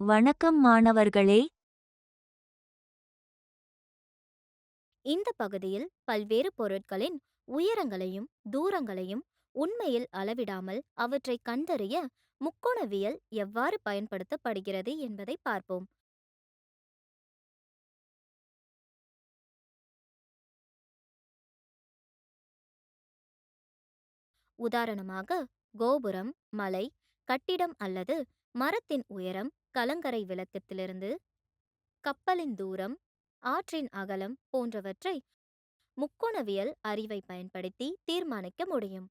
வணக்கம் மாணவர்களே. இந்த பகுதியில் பல்வேறு பொருட்களின் உயரங்களையும் தூரங்களையும் உண்மையில் அளவிடாமல் அவற்றை கண்டறிய முக்கோணவியல் எவ்வாறு பயன்படுத்தப்படுகிறது என்பதை பார்ப்போம். உதாரணமாக, கோபுரம், மலை, கட்டிடம் அல்லது மரத்தின் உயரம், கலங்கரை விளக்கத்திலிருந்து கப்பலின் தூரம், ஆற்றின் அகலம் போன்றவற்றை முக்கோணவியல் அறிவை பயன்படுத்தி தீர்மானிக்க முடியும்.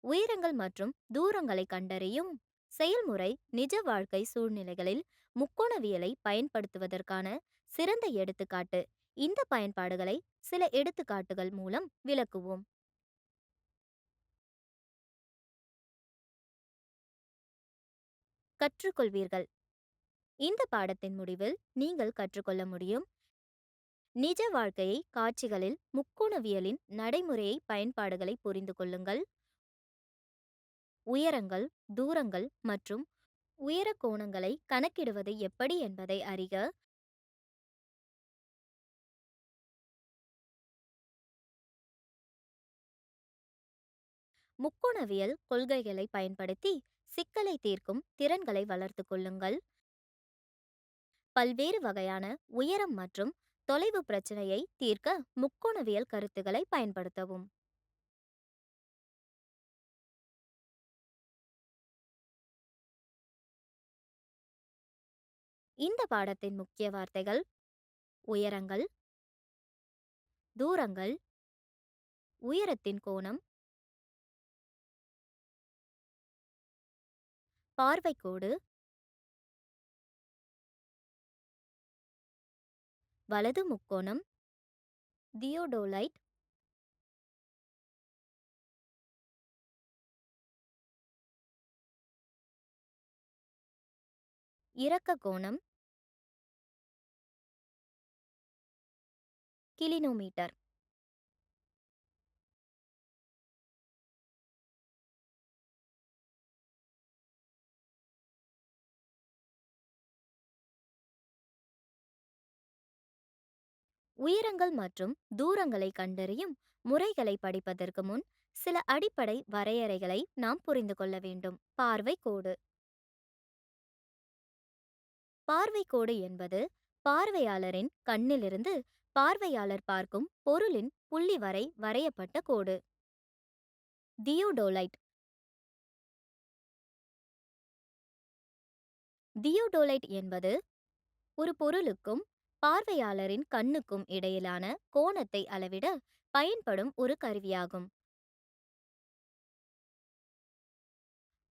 உயரங்கள் மற்றும் தூரங்களை கண்டறியும் செயல்முறை நிஜ வாழ்க்கை சூழ்நிலைகளில் முக்கோணவியலை பயன்படுத்துவதற்கான சிறந்த எடுத்துக்காட்டு. இந்த பயன்பாடுகளை சில எடுத்துக்காட்டுகள் மூலம் விளக்குவோம். கற்றுக்கொள்வீர்கள். இந்த பாடத்தின் முடிவில் நீங்கள் கற்றுக்கொள்ள முடியும்: நிஜ வாழ்க்கையை காட்சிகளில் முக்கோணவியலின் நடைமுறையை பயன்பாடுகளை புரிந்து கொள்ளுங்கள். உயரங்கள், தூரங்கள் மற்றும் உயர கோணங்களை கணக்கிடுவது எப்படி என்பதை அறிக. முக்கோணவியல் கொள்கைகளை பயன்படுத்தி சிக்கலை தீர்க்கும் திறன்களை வளர்த்துக் கொள்ளுங்கள். பல்வேறு வகையான உயரம் மற்றும் தொலைவு பிரச்சனையை தீர்க்க முக்கோணவியல் கருத்துக்களை பயன்படுத்தவும். இந்த பாடத்தின் முக்கிய வார்த்தைகள்: உயரங்கள், தூரங்கள், உயரத்தின் கோணம், பார்வைக்கோடு, வலது முக்கோணம், தியோடோலைட், இறக்க கோணம், கிலினோமீட்டர். உயரங்கள் மற்றும் தூரங்களை கண்டறியும் முறைகளை படிப்பதற்கு முன் சில அடிப்படை வரையறைகளை நாம் புரிந்து கொள்ள வேண்டும். பார்வை கோடு. பார்வை கோடு என்பது பார்வையாளரின் கண்ணிலிருந்து பார்வையாளர் பார்க்கும் பொருளின் புள்ளி வரை வரையப்பட்ட கோடு. தியோடோலைட். தியோடோலைட் என்பது ஒரு பொருளுக்கும் பார்வையாளரின் கண்ணுக்கும் இடையிலான கோணத்தை அளவிட பயன்படும் ஒரு கருவியாகும்.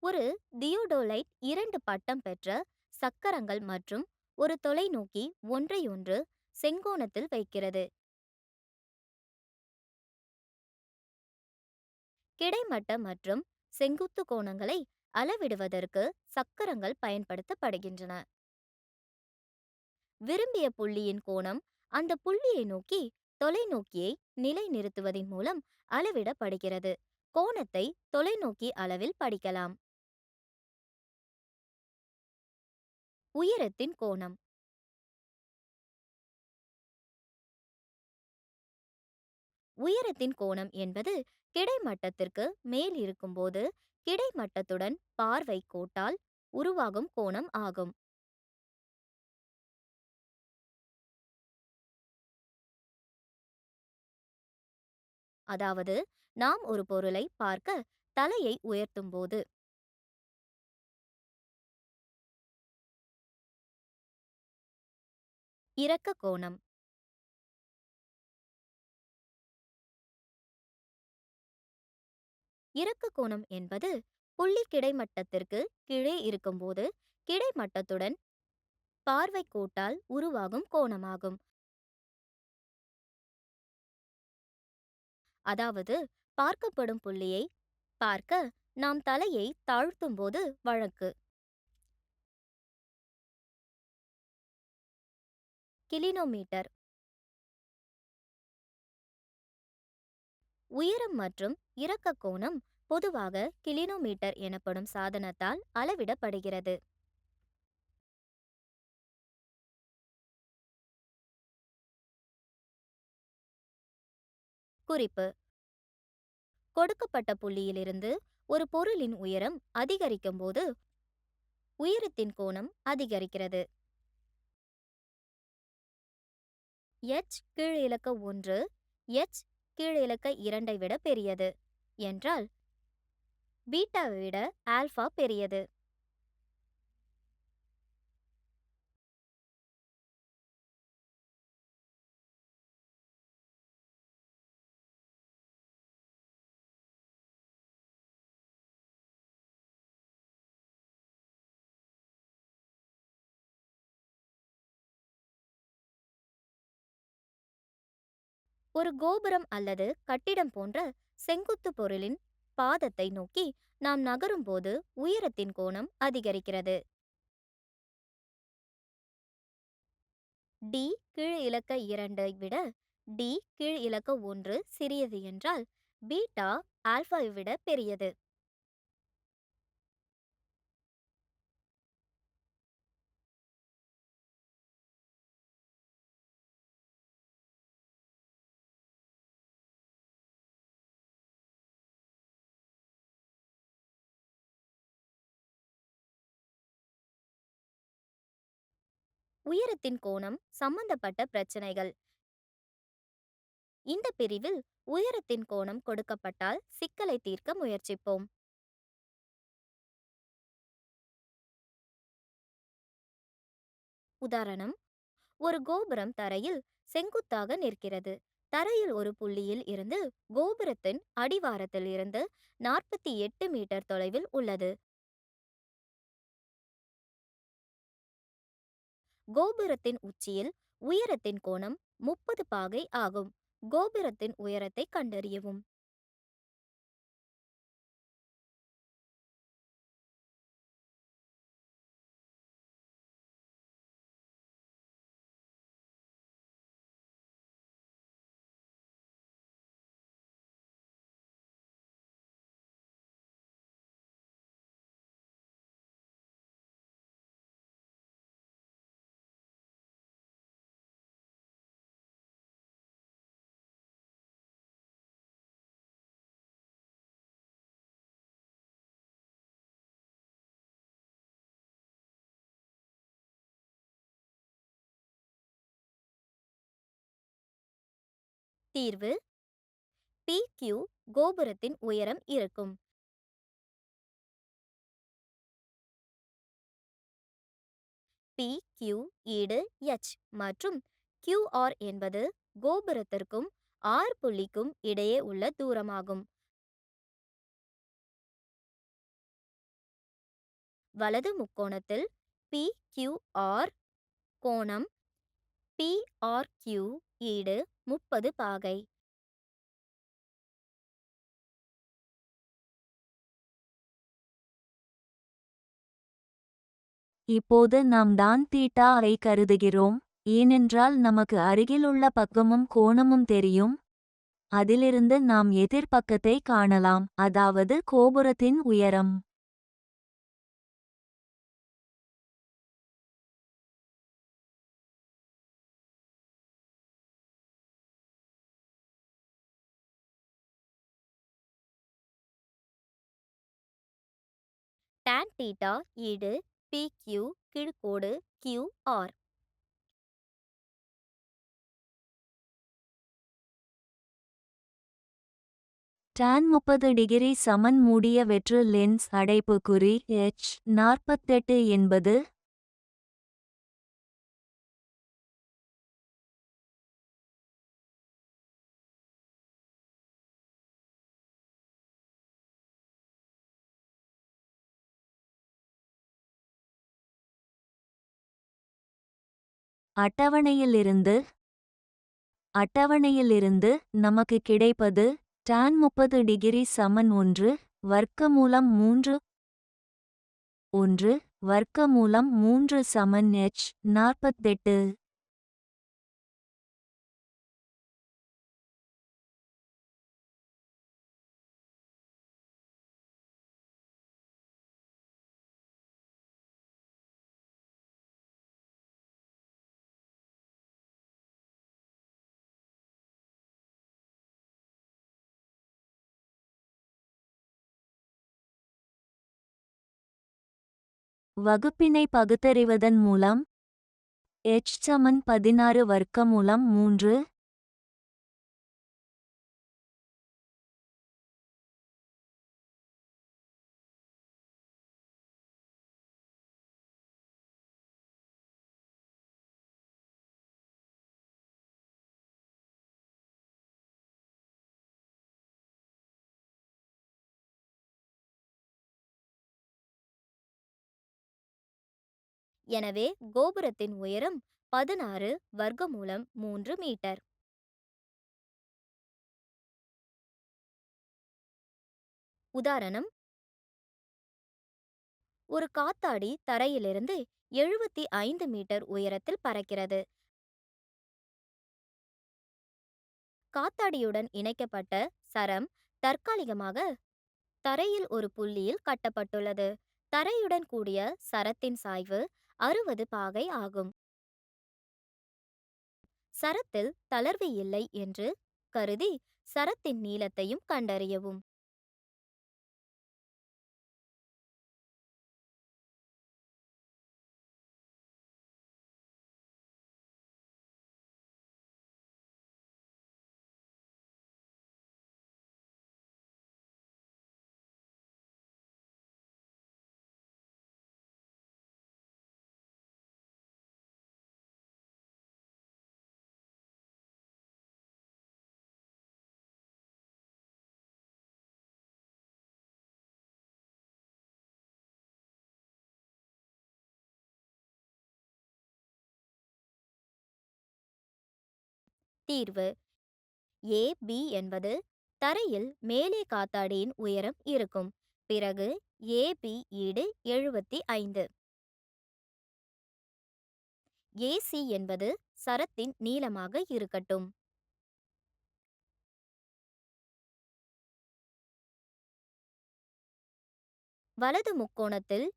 ஒரு தியோடோலைட் இரண்டு பட்டம் பெற்ற சக்கரங்கள் மற்றும் ஒரு தொலைநோக்கி ஒன்றையொன்று செங்கோணத்தில் வைக்கிறது. கிடைமட்ட மற்றும் செங்குத்து கோணங்களை அளவிடுவதற்கு சக்கரங்கள் பயன்படுத்தப்படுகின்றன. விரும்பிய புள்ளியின் கோணம் அந்த புள்ளியை நோக்கி தொலைநோக்கியை நிலைநிறுத்துவதன் மூலம் அளவிடப்படுகிறது. கோணத்தை தொலைநோக்கி அளவில் படிக்கலாம். உயரத்தின் கோணம். உயரத்தின் கோணம் என்பது கிடைமட்டத்திற்கு மேல் இருக்கும்போது கிடைமட்டத்துடன் பார்வை கோட்டால் உருவாகும் கோணம் ஆகும். அதாவது, நாம் ஒரு பொருளை பார்க்க தலையை உயர்த்தும் போது. இறக்க கோணம். இறக்க கோணம் என்பது புள்ளி கிடைமட்டத்திற்கு கீழே இருக்கும்போது கிடைமட்டத்துடன் பார்வை கோட்டால் உருவாகும் கோணமாகும். அதாவது, பார்க்கப்படும் புள்ளியை பார்க்க நாம் தலையை தாழ்த்தும்போது வழக்கு. கிலோமீட்டர். உயரம் மற்றும் இறக்க கோணம் பொதுவாக கிலோமீட்டர் எனப்படும் சாதனத்தால் அளவிடப்படுகிறது. குறிப்பு: கொடுக்கப்பட்ட புள்ளியிலிருந்து ஒரு பொருளின் உயரம் அதிகரிக்கும் போது உயரத்தின் கோணம் அதிகரிக்கிறது. h கீழ் இலக்க 1 h கீழ் இலக்க 2 விட பெரியது என்றால் பீட்டாவை விட ஆல்பா பெரியது. ஒரு கோபுரம் அல்லது கட்டிடம் போன்ற செங்குத்து பொருளின் பாதத்தை நோக்கி நாம் நகரும் போது உயரத்தின் கோணம் அதிகரிக்கிறது. d கீழ் இலக்க 2 விட d கீழ் இலக்க 1 சிறியது என்றால் பீட்டா ஆல்பாவை விட பெரியது. உயரத்தின் கோணம் சம்பந்தப்பட்ட பிரச்சனைகள். இந்த பிரிவில் உயரத்தின் கோணம் கொடுக்கப்பட்டால் சிக்கலை தீர்க்க முயற்சிப்போம். உதாரணம்: ஒரு கோபுரம் தரையில் செங்குத்தாக நிற்கிறது. தரையில் ஒரு புள்ளியில் இருந்து கோபுரத்தின் அடிவாரத்தில் இருந்து 48 மீட்டர் தொலைவில் உள்ளது. கோபுரத்தின் உச்சியில் உயரத்தின் கோணம் 30 பாகை ஆகும். கோபுரத்தின் உயரத்தை கண்டறியவும். தீர்வு: PQ கோபுரத்தின் உயரம் இருக்கும். PQ ஈடு h மற்றும் QR என்பது கோபுரத்திற்கும் R புள்ளிக்கும் இடையே உள்ள தூரமாகும். வலது முக்கோணத்தில் PQR கோணம் PRQ ஈடு 30 பாகை. இப்போது நாம் தான் தீட்டா ஐ கருதுகிறோம், ஏனென்றால் நமக்கு அருகிலுள்ள பக்கமும் கோணமும் தெரியும். அதிலிருந்து நாம் எதிர்பக்கத்தை காணலாம், அதாவது கோபுரத்தின் உயரம். tan தீட்டா ஈடு PQ கீழ்கோடு QR. tan 30 டிகிரி சமன் மூடிய வெற்று லென்ஸ் அடைப்புக்குறி h 48 என்பது அட்டவணையிலிருந்து நமக்கு கிடைப்பது tan 30 டிகிரி சமன் 1 வர்க்கமூலம் 3 1 வர்க்கமூலம் 3 சமன் h 48. வகுப்பினை பகுத்தறிவதன் மூலம் h = 16 எனவே கோபுரத்தின் உயரம் 16 √3 மீட்டர். உதாரணம்: ஒரு காத்தாடி தரையிலிருந்து 75 மீட்டர் உயரத்தில் பறக்கிறது. காத்தாடியுடன் இணைக்கப்பட்ட சரம் தற்காலிகமாக தரையில் ஒரு புள்ளியில் கட்டப்பட்டுள்ளது. தரையுடன் கூடிய சரத்தின் சாய்வு 60 பாகை ஆகும். சரத்தில் தளர்வு இல்லை என்று கருதி சரத்தின் நீளத்தையும் கண்டறியவும். தீர்வு: A, B என்பது தரையில் மேலே காத்தாடியின் உயரம் இருக்கும். பிறகு AB ஈடு 75. AC என்பது சரத்தின் நீளமாக இருக்கட்டும். வலது முக்கோணத்தில்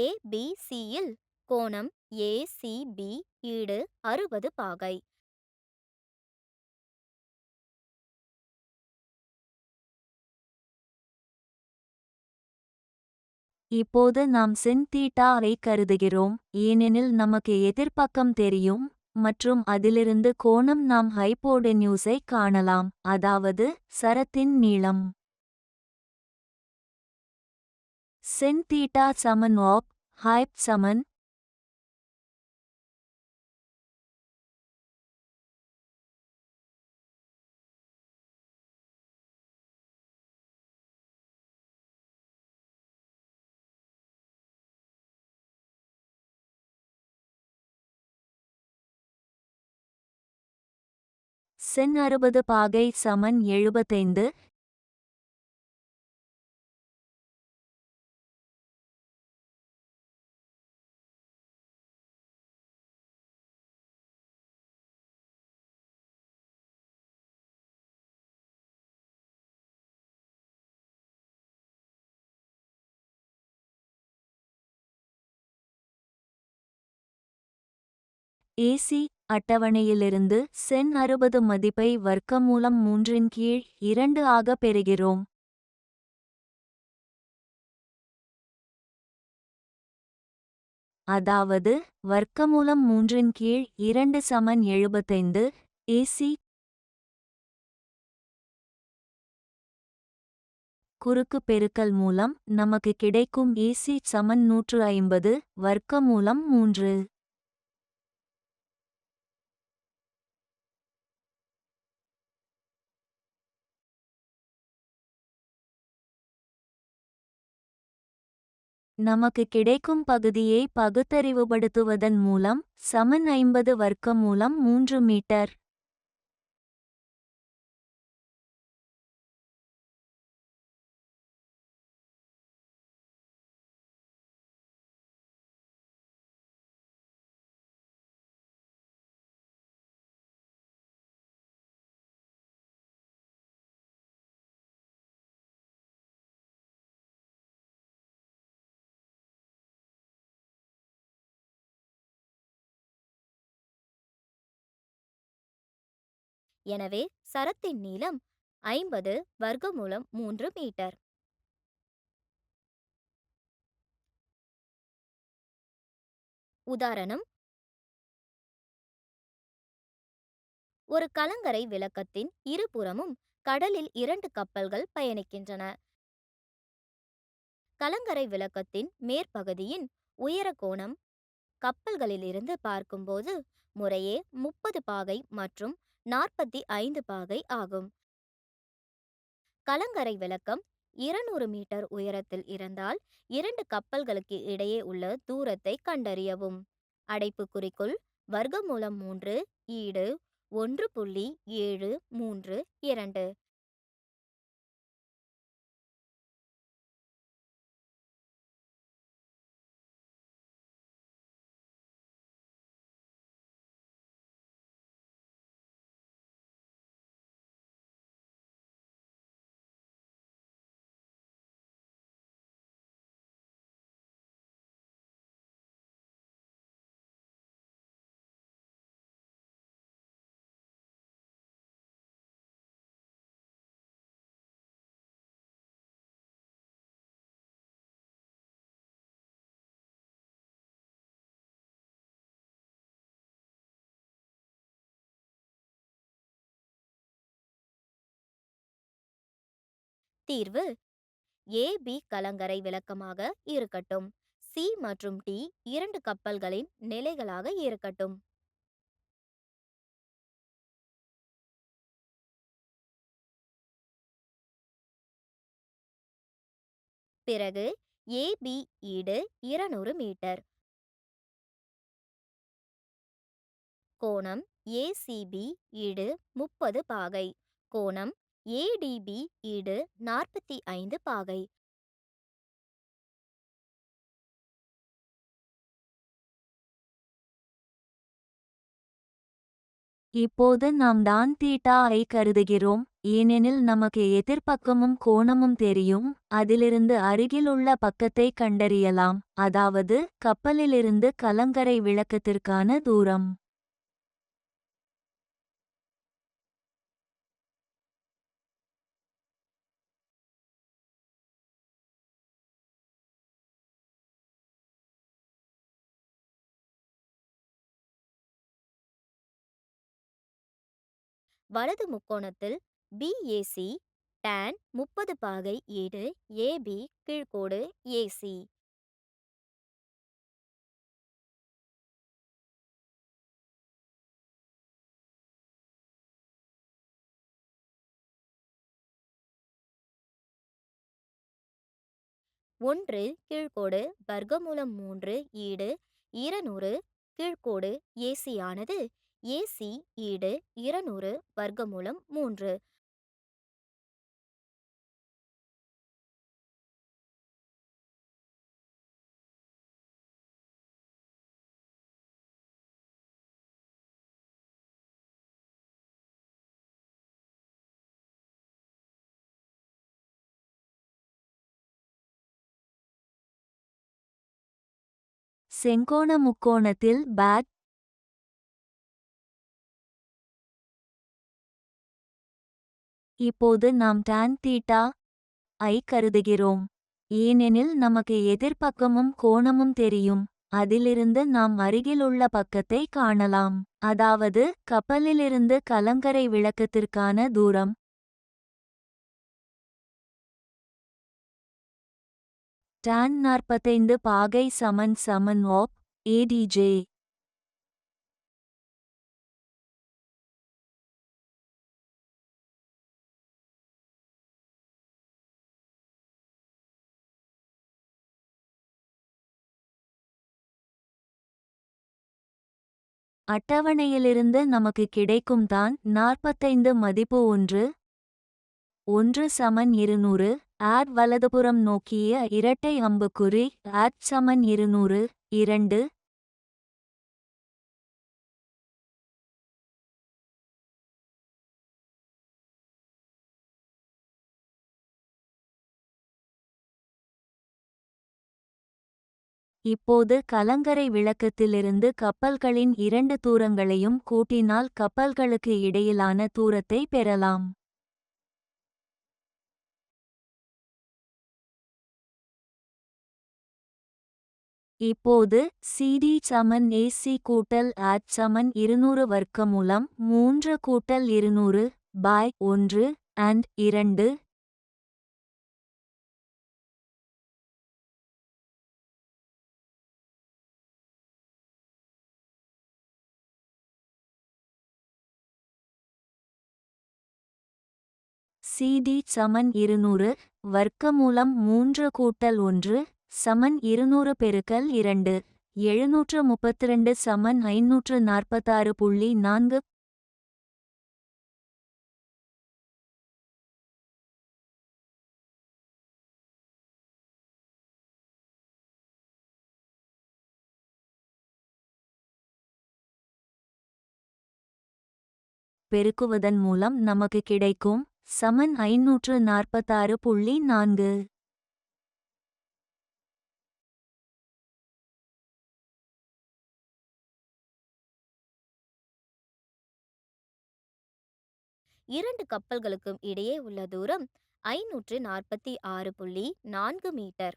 ABCயில் கோணம் ACB ஈடு 60 பாகை. இப்போது நாம் சென் தீட்டா ஐ கருதுகிறோம், ஏனெனில் நமக்கு எதிர்ப்பக்கம் தெரியும் மற்றும் அதிலிருந்து கோணம் நாம் ஹைப்போடென்யூஸை காணலாம், அதாவது சரத்தின் நீளம். சென் தீட்டா சமன் ஆப் ஹைப் சமன் சென் 60 பாகை சமன் 75. ஏசி அட்டவணையிலிருந்து சென் 60 மதிப்பை வர்க்கமூலம் 3/2 ஆக பெறுகிறோம். அதாவது வர்க்கமூலம் 3/2 சமன் 75. ஏசி குறுக்கு பெருக்கல் மூலம் நமக்கு கிடைக்கும் ஏசி சமன் 150 வர்க்கமூலம் 3. நமக்கு கிடைக்கும் பகுதியை பகுத்தறிவுபடுத்துவதன் மூலம் சமன் 50 வர்க்கமூலம் 3 மீட்டர். எனவே சரத்தின் நீளம் 50 வர்க்கமூலம் 3 மீட்டர். உதாரணம்: ஒரு கலங்கரை விளக்கத்தின் இருபுறமும் கடலில் 2 கப்பல்கள் பயணிக்கின்றன. கலங்கரை விளக்கத்தின் மேற்பகுதியின் உயர கோணம் கப்பல்களிலிருந்து பார்க்கும்போது முறையே 30 பாகை மற்றும் 45 பாகை ஆகும். கலங்கரை விளக்கம் 200 மீட்டர் உயரத்தில் இருந்தால் 2 கப்பல்களுக்கு இடையே உள்ள தூரத்தை கண்டறியவும். அடைப்புக்குறிக்குள் வர்க்கமூலம் 3 ஈடு 1.732. தீர்வு: ஏ பி கலங்கரை விளக்கமாக இருக்கட்டும். சி மற்றும் டி 2 கப்பல்களின் நிலைகளாக இருக்கட்டும். பிறகு ஏபி ஈடு 200 மீட்டர். கோணம் ஏசிபி ஈடு 30 பாகை. கோணம் ஏடிபி ஈடு 45 பாகை. இப்போது நாம் டான் தீட்டா ஐ கருதுகிறோம், ஏனெனில் நமக்கு எதிர்பக்கமும் கோணமும் தெரியும். அதிலிருந்து அருகிலுள்ள பக்கத்தை கண்டறியலாம், அதாவது கப்பலிலிருந்து கலங்கரை விளக்கத்திற்கான தூரம். வலது முக்கோணத்தில் பிஏசி tan 30 பாகை ஈடு ஏபி கீழ்க்கோடு ஏசி. ஒன்று கீழ்க்கோடு வர்க்கமூலம் 3 ஈடு 200 கீழ்க்கோடு ஏசி ஆனது ஏசி ஈடு 200 வர்க்கமூலம் 3. செங்கோண முக்கோணத்தில் பேட் இப்போது நாம் டான் தீட்டா ஐ கருதுகிறோம், ஏனெனில் நமக்கு எதிர்பக்கமும் கோணமும் தெரியும். அதிலிருந்து நாம் அருகிலுள்ள பக்கத்தை காணலாம், அதாவது கப்பலிலிருந்து கலங்கரை விளக்கத்திற்கான தூரம். tan 45 பாகை சமன் ஆப் ஏடிஜே. அட்டவணையிலிருந்து நமக்கு கிடைக்கும் தான் 45 மதிப்பு 1 சமன் 200. ஆட் வலதுபுறம் நோக்கிய இரட்டை அம்புக்குறி ஆட் சமன் 200 2. இப்போது கலங்கரை விளக்கத்திலிருந்து கப்பல்களின் 2 தூரங்களையும் கூட்டினால் கப்பல்களுக்கு இடையிலான தூரத்தை பெறலாம். இப்போது CD சமன் AC கூட்டல் AD சமன் 200 வர்க்கமூலம் 3 கூட்டல் 200 by 1 and 2 CD சமன் 200 வர்க்கமூலம் 3 கூட்டல் 1 சமன் 200 பெருக்கல் 2 732 சமன் 546.4 பெருக்குவதன் மூலம் நமக்கு கிடைக்கும் சமன் 546.4. இரண்டு கப்பல்களுக்கும் இடையே உள்ள தூரம் 546.4 மீட்டர்.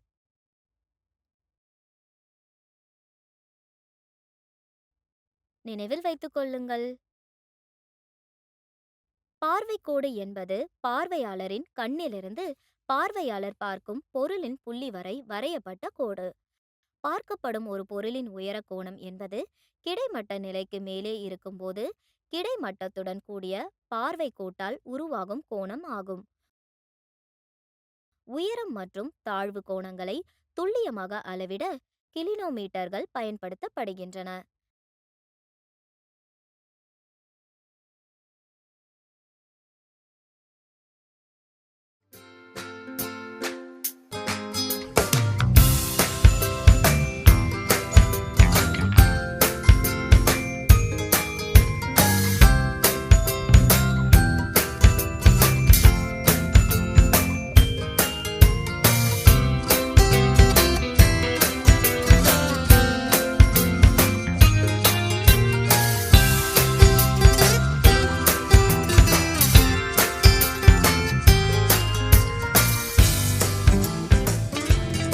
நினைவில் வைத்துக் கொள்ளுங்கள். பார்வைக்கோடு என்பது பார்வையாளரின் கண்ணிலிருந்து பார்வையாளர் பார்க்கும் பொருளின் புள்ளி வரை வரையப்பட்ட கோடு. பார்க்கப்படும் ஒரு பொருளின் உயர கோணம் என்பது கிடைமட்ட நிலைக்கு மேலே இருக்கும்போது கிடைமட்டத்துடன் கூடிய பார்வை கோட்டால் உருவாகும் கோணம் ஆகும். உயரம் மற்றும் தாழ்வு கோணங்களை துல்லியமாக அளவிட கிலோமீட்டர்கள் பயன்படுத்தப்படுகின்றன.